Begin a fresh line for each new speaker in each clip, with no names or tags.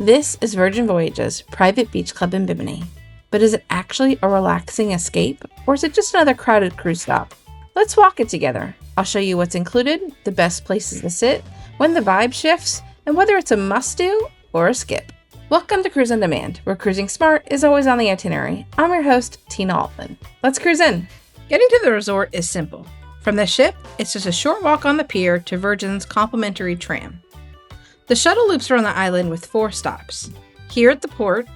This is Virgin Voyages private beach club in Bimini. But is it actually a relaxing escape, or is it just another crowded cruise stop? Let's walk it together. I'll show you what's included, the best places to sit, when the vibe shifts, and whether it's a must-do or a skip. Welcome to Cruise on Demand, where cruising smart is always on the itinerary. I'm your host, Tina Altman. Let's cruise in. Getting to the resort is simple. From the ship, it's just a short walk on the pier to Virgin's complimentary tram. The shuttle loops around the island with 4 stops. Here at the port,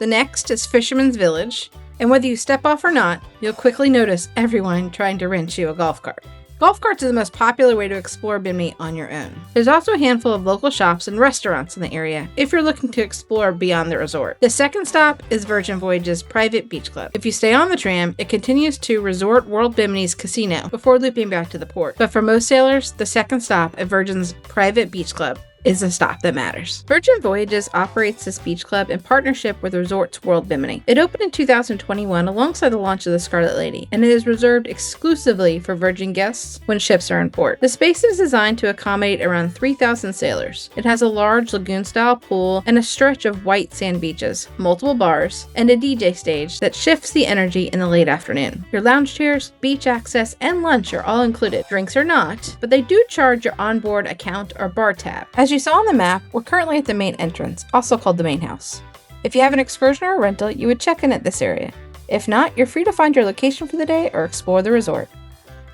the next is Fisherman's Village, and whether you step off or not, you'll quickly notice everyone trying to rent you a golf cart. Golf carts are the most popular way to explore Bimini on your own. There's also a handful of local shops and restaurants in the area if you're looking to explore beyond the resort. The second stop is Virgin Voyages private beach club. If you stay on the tram, it continues to Resorts World Bimini's casino before looping back to the port. But for most sailors, the second stop at Virgin's private beach club is the stop that matters. Virgin Voyages operates this beach club in partnership with Resorts World Bimini. It opened in 2021 alongside the launch of the Scarlet Lady, and it is reserved exclusively for Virgin guests when ships are in port. The space is designed to accommodate around 3,000 sailors. It has a large lagoon-style pool and a stretch of white sand beaches, multiple bars, and a DJ stage that shifts the energy in the late afternoon. Your lounge chairs, beach access, and lunch are all included. Drinks are not, but they do charge your onboard account or bar tab. As you saw on the map, we're currently at the main entrance, also called the main house. If you have an excursion or a rental, you would check in at this area. If not, you're free to find your location for the day or explore the resort.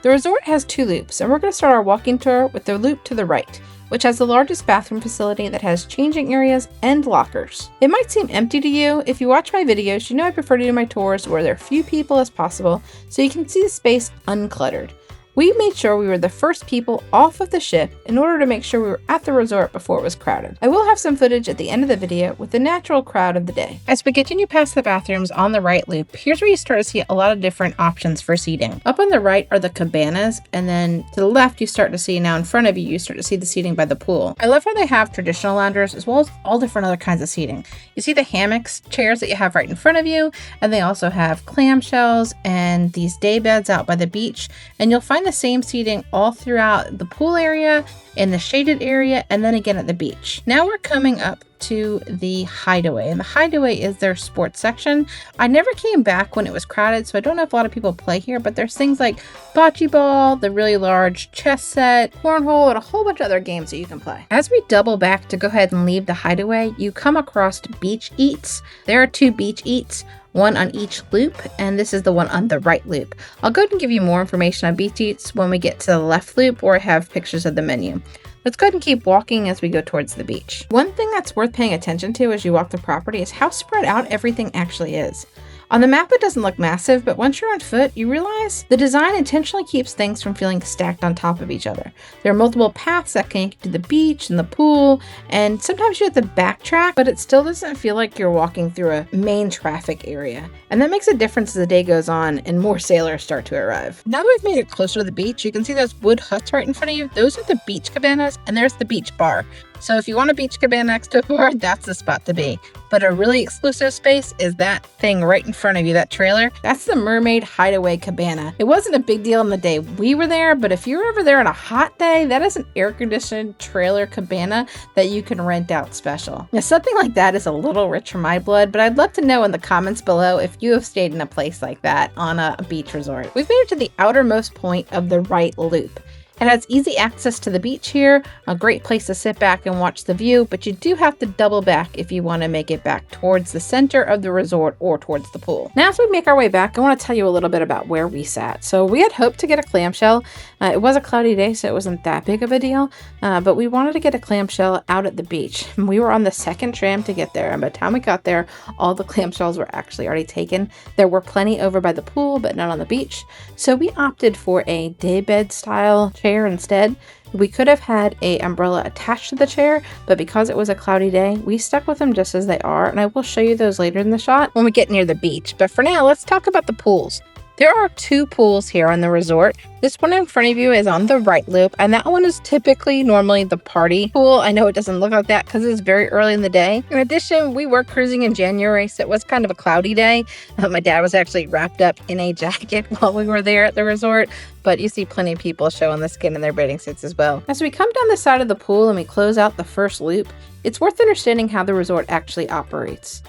The resort has 2 loops, and we're going to start our walking tour with the loop to the right, which has the largest bathroom facility that has changing areas and lockers. It might seem empty to you. If you watch my videos, you know I prefer to do my tours where there are few people as possible so you can see the space uncluttered. We made sure we were the first people off of the ship in order to make sure we were at the resort before it was crowded. I will have some footage at the end of the video with the natural crowd of the day. As we continue past the bathrooms on the right loop, here's where you start to see a lot of different options for seating. Up on the right are the cabanas, and then to the left you start to see, now in front of you, you start to see the seating by the pool. I love how they have traditional loungers as well as all different other kinds of seating. You see the hammocks, chairs that you have right in front of you, and they also have clamshells and these day beds out by the beach, and you'll find the same seating all throughout the pool area, in the shaded area, and then again at the beach. Now we're coming up to the hideaway, and the hideaway is their sports section. I never came back when it was crowded, so I don't know if a lot of people play here, but there's things like bocce ball, the really large chess set, cornhole, and a whole bunch of other games that you can play. As we double back to go ahead and leave the hideaway, you come across beach eats. There are 2 beach eats, one on each loop, and this is the one on the right loop. I'll go ahead and give you more information on beach eats when we get to the left loop, or I have pictures of the menu. Let's go ahead and keep walking as we go towards the beach. One thing that's worth paying attention to as you walk the property is how spread out everything actually is. On the map, it doesn't look massive, but once you're on foot, you realize the design intentionally keeps things from feeling stacked on top of each other. There are multiple paths that connect you to the beach and the pool, and sometimes you have to backtrack, but it still doesn't feel like you're walking through a main traffic area. And that makes a difference as the day goes on and more sailors start to arrive. Now that we've made it closer to the beach, you can see those wood huts right in front of you. Those are the beach cabanas, and there's the beach bar. So if you want a beach cabana next to a bar, that's the spot to be. But a really exclusive space is that thing right in front of you, that trailer. That's the Mermaid Hideaway Cabana. It wasn't a big deal on the day we were there, but if you're ever there on a hot day, that is an air-conditioned trailer cabana that you can rent out special. Now, something like that is a little rich for my blood, but I'd love to know in the comments below if you have stayed in a place like that on a beach resort. We've made it to the outermost point of the right loop. It has easy access to the beach here, a great place to sit back and watch the view, but you do have to double back if you want to make it back towards the center of the resort or towards the pool. Now, as we make our way back, I want to tell you a little bit about where we sat. So we had hoped to get a clamshell. It was a cloudy day, so it wasn't that big of a deal, but we wanted to get a clamshell out at the beach. We were on the second tram to get there, and by the time we got there, all the clamshells were actually already taken. There were plenty over by the pool, but none on the beach. So we opted for a daybed style chair instead. We could have had an umbrella attached to the chair, but because it was a cloudy day, we stuck with them just as they are, and I will show you those later in the shot when we get near the beach. But for now, let's talk about the pools. There are 2 pools here on the resort. This one in front of you is on the right loop, and that one is typically normally the party pool. I know it doesn't look like that because it's very early in the day. In addition, we were cruising in January, so it was kind of a cloudy day. My dad was actually wrapped up in a jacket while we were there at the resort, but you see plenty of people showing the skin in their bathing suits as well. As we come down the side of the pool and we close out the first loop, it's worth understanding how the resort actually operates.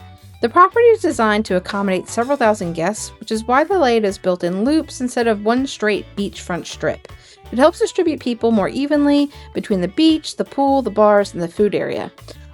The property is designed to accommodate several thousand guests, which is why the layout is built in loops instead of one straight beachfront strip. It helps distribute people more evenly between the beach, the pool, the bars, and the food area.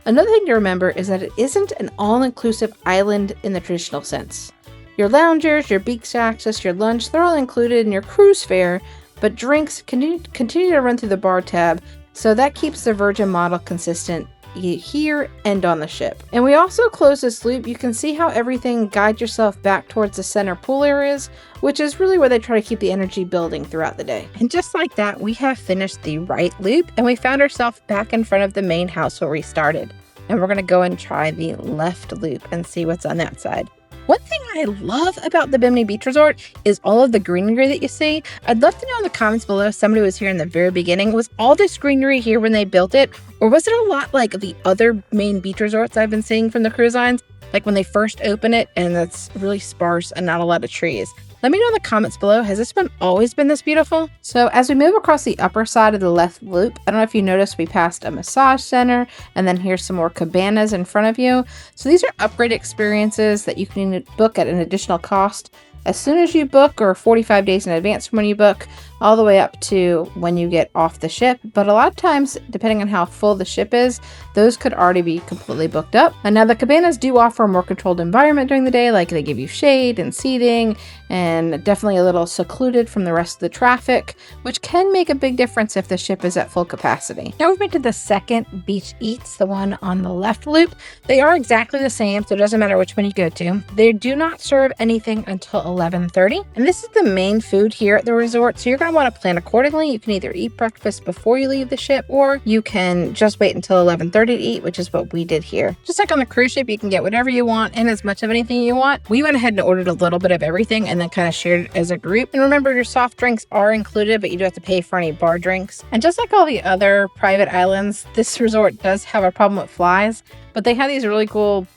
Another thing to remember is that it isn't an all-inclusive island in the traditional sense. Your loungers, your beach access, your lunch, they're all included in your cruise fare, but drinks continue to run through the bar tab, so that keeps the Virgin model consistent here and on the ship. And we also close this loop. You can see how everything guides yourself back towards the center pool areas, which is really where they try to keep the energy building throughout the day. And just like that, we have finished the right loop and we found ourselves back in front of the main house where we started. And we're going to go and try the left loop and see what's on that side. One thing I love about the Bimini Beach Resort is all of the greenery that you see. I'd love to know in the comments below, somebody was here in the very beginning, was all this greenery here when they built it? Or was it a lot like the other main beach resorts I've been seeing from the cruise lines? Like when they first open it and it's really sparse and not a lot of trees. Let me know in the comments below, has this one always been this beautiful? So as we move across the upper side of the left loop, I don't know if you noticed we passed a massage center and then here's some more cabanas in front of you. So these are upgrade experiences that you can book at an additional cost as soon as you book or 45 days in advance from when you book, all the way up to when you get off the ship. But a lot of times, depending on how full the ship is, those could already be completely booked up. And now the cabanas do offer a more controlled environment during the day, like they give you shade and seating and definitely a little secluded from the rest of the traffic, which can make a big difference if the ship is at full capacity. Now we've been to the second beach eats, the one on the left loop. They are exactly the same, so it doesn't matter which one you go to. They do not serve anything until 11:30, and this is the main food here at the resort, so you're going to want to plan accordingly. You can either eat breakfast before you leave the ship, or you can just wait until 11:30 to eat, which is what we did here. Just like on the cruise ship, you can get whatever you want and as much of anything you want. We went ahead and ordered a little bit of everything and then kind of shared it as a group. And remember, your soft drinks are included, but you do have to pay for any bar drinks. And just like all the other private islands, this resort does have a problem with flies, but they have these really cool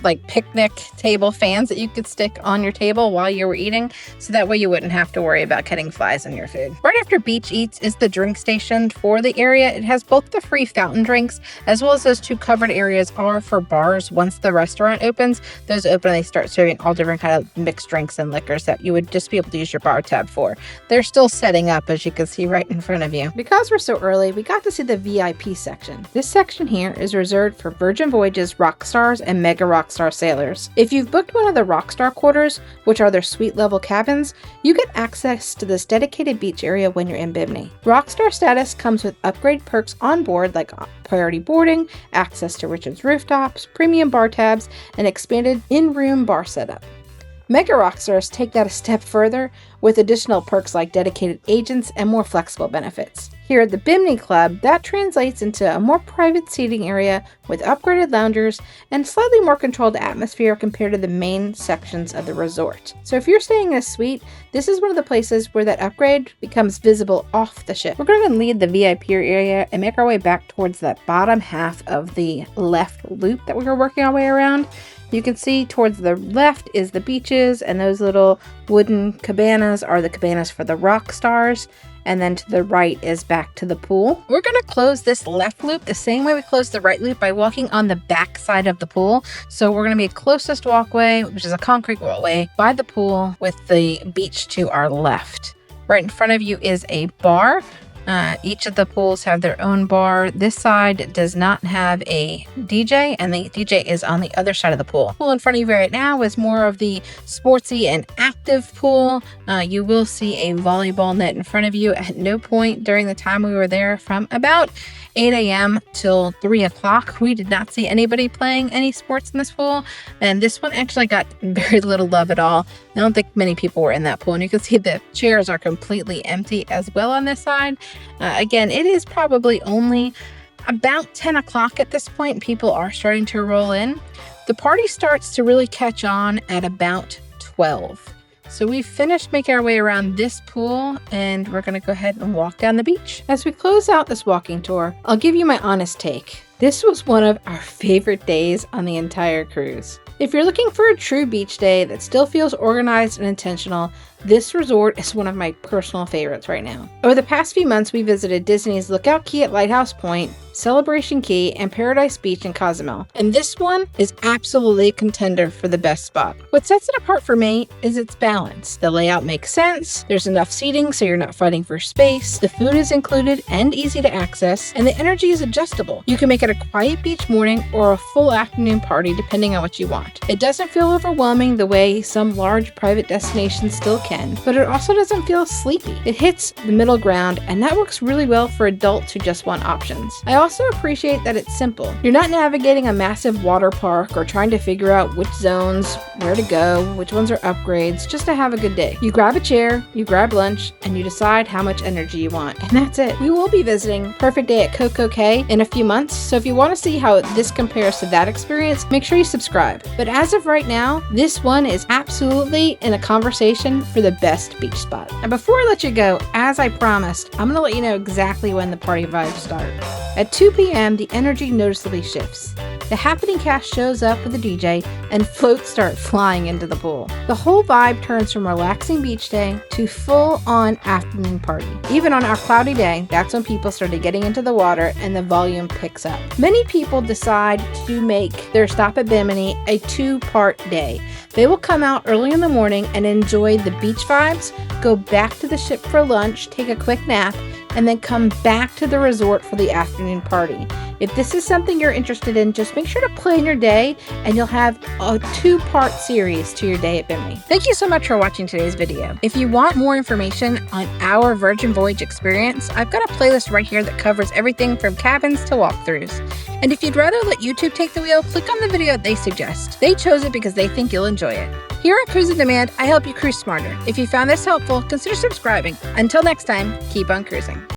like picnic table fans that you could stick on your table while you were eating, so that way you wouldn't have to worry about getting flies in your food. Right after Beach Eats is the drink station for the area. It has both the free fountain drinks as well as those two covered areas are for bars. Once the restaurant opens, those open and they start serving all different kind of mixed drinks and liquors that you would just be able to use your bar tab for. They're still setting up, as you can see right in front of you. Because we're so early, we got to see the VIP section. This section here is reserved for Virgin Voyages Rockstars and Mega Rockstars sailors. If you've booked one of the Rockstar quarters, which are their suite level cabins, you get access to this dedicated beach area when you're in Bimini. Rockstar status comes with upgrade perks on board like priority boarding, access to Richard's rooftops, premium bar tabs, and expanded in-room bar setup. Mega Rockstars take that a step further with additional perks like dedicated agents and more flexible benefits. Here at the Bimini Club, that translates into a more private seating area with upgraded loungers and slightly more controlled atmosphere compared to the main sections of the resort. So if you're staying in a suite, this is one of the places where that upgrade becomes visible off the ship. We're going to leave the VIP area and make our way back towards that bottom half of the left loop that we were working our way around. You can see towards the left is the beaches, and those little wooden cabanas are the cabanas for the rock stars. And then to the right is back to the pool. We're going to close this left loop the same way we closed the right loop by walking on the back side of the pool. So we're going to be closest walkway, which is a concrete walkway, by the pool with the beach to our left. Right in front of you is a bar. Each of the pools have their own bar. This side does not have a DJ, and the DJ is on the other side of the pool. The pool in front of you right now is more of the sportsy and active pool. You will see a volleyball net in front of you. At no point during the time we were there from about 8 a.m. till 3 o'clock, we did not see anybody playing any sports in this pool. And this one actually got very little love at all. I don't think many people were in that pool. And you can see the chairs are completely empty as well on this side. Again, it is probably only about 10 o'clock at this point. People are starting to roll in. The party starts to really catch on at about 12. So we've finished making our way around this pool, and we're going to go ahead and walk down the beach. As we close out this walking tour, I'll give you my honest take. This was one of our favorite days on the entire cruise. If you're looking for a true beach day that still feels organized and intentional, this resort is one of my personal favorites right now. Over the past few months, we visited Disney's Lookout Key at Lighthouse Point, Celebration Key, and Paradise Beach in Cozumel. And this one is absolutely a contender for the best spot. What sets it apart for me is its balance. The layout makes sense, there's enough seating so you're not fighting for space, the food is included and easy to access, and the energy is adjustable. You can make it a quiet beach morning or a full afternoon party depending on what you want. It doesn't feel overwhelming the way some large private destinations still can, but it also doesn't feel sleepy. It hits the middle ground, and that works really well for adults who just want options. I also appreciate that it's simple. You're not navigating a massive water park or trying to figure out which zones, where to go, which ones are upgrades, just to have a good day. You grab a chair, you grab lunch, and you decide how much energy you want, and that's it. We will be visiting Perfect Day at Coco Cay in a few months, so if you want to see how this compares to that experience, make sure you subscribe. But as of right now, this one is absolutely in a conversation for the best beach spot. And before I let you go, as I promised, I'm going to let you know exactly when the party vibes start. At 2 p.m., the energy noticeably shifts. The happening cast shows up with a DJ, and floats start flying into the pool. The whole vibe turns from relaxing beach day to full-on afternoon party. Even on our cloudy day, that's when people started getting into the water and the volume picks up. Many people decide to make their stop at Bimini a two-part day. They will come out early in the morning and enjoy the beach vibes, go back to the ship for lunch, take a quick nap, and then come back to the resort for the afternoon party. If this is something you're interested in, just make sure to plan your day and you'll have a two-part series to your day at Bimini. Thank you so much for watching today's video. If you want more information on our Virgin Voyage experience, I've got a playlist right here that covers everything from cabins to walkthroughs. And if you'd rather let YouTube take the wheel, click on the video they suggest. They chose it because they think you'll enjoy it. Here at Cruise On Demand, I help you cruise smarter. If you found this helpful, consider subscribing. Until next time, keep on cruising.